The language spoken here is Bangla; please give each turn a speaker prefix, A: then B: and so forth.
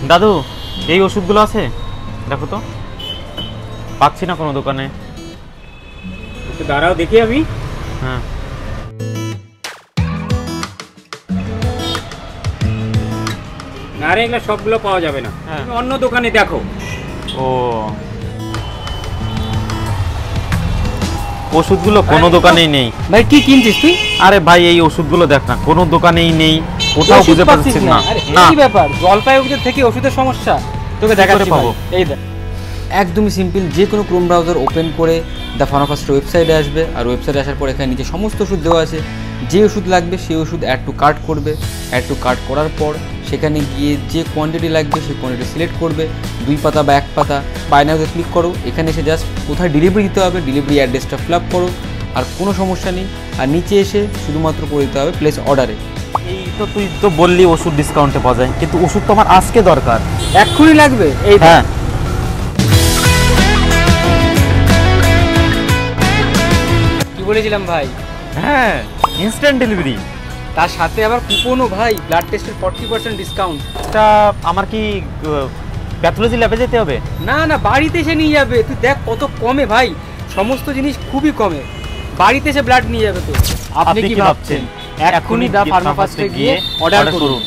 A: দাদু এই ওষুধগুলো আছে? দেখো তো, পাচ্ছি না কোনো দোকানে।
B: একটু দাঁড়াও দেখি আমি।
A: হ্যাঁ,
B: না রে, এগুলো সবগুলো পাওয়া যাবে না,
A: হ্যাঁ।
B: তুমি অন্য দোকানে দেখো।
A: ও, ওষুধগুলো কোনো দোকানেই নেই।
B: ভাই কি কিনছিস তুই?
A: আরে ভাই এই ওষুধগুলো দেখ না, কোনো দোকানেই নেই, কোথাও খুঁজে পাচ্ছি না। না,
B: কি ব্যাপার, জলপাইগুড়ি থেকে ওষুধের সমস্যা? তোকে দেখাচ্ছি
A: পাবো।
B: এই দেখ, একদমই সিম্পল। যে কোনো ক্রোম ব্রাউজার ওপেন করে দ্য ফার্মাফার্স্টের ওয়েবসাইটে আসবে, আর ওয়েবসাইটে আসার পর এখানে নিচে সমস্ত ওষুধ দেওয়া আছে। যে ওষুধ লাগবে সেই ওষুধ অ্যাড টু কার্ট করবে। অ্যাড টু কার্ট করার পর সেখানে গিয়ে যে কোয়ান্টিটি লাগবে সেই কোয়ান্টিটি সিলেক্ট করবে, 2 পাতা বা 1 পাতা। বাই নাওতে ক্লিক করো, এখানে এসে জাস্ট কোথায় ডেলিভারি দিতে হবে ডেলিভারি অ্যাড্রেসটা ফিল আপ করো, আর কোনো সমস্যা নেই। আর নিচে এসে শুধুমাত্র করে দিতে হবে প্লেস অর্ডারে।
A: এই তো তুই তো বললি ওষুধ ডিসকাউন্টে পাওয়া যায়, কিন্তু ওষুধ তো আমার আজকে দরকার।
B: এক্ষুনি লাগবে? এই
A: হ্যাঁ,
B: কি বলেছিলাম ভাই?
A: হ্যাঁ, ইনস্ট্যান্ট ডেলিভারি।
B: তার সাথে আবার কুপনও ভাই, ব্লাড টেস্টের 40% ডিসকাউন্ট।
A: এটা আমার কি প্যাথোলজি ল্যাবে যেতে হবে?
B: না না, বাড়িতে এসে নিয়ে যাবে। তুই দেখ কত কমে ভাই, সমস্ত জিনিস খুবই কমে। বাড়িতে এসে ব্লাড নিয়ে যাবে তো। আপনি কি ভাবছেন? এক্ষুনি দা ফার্মাফার্স্টে গিয়ে অর্ডার করুন।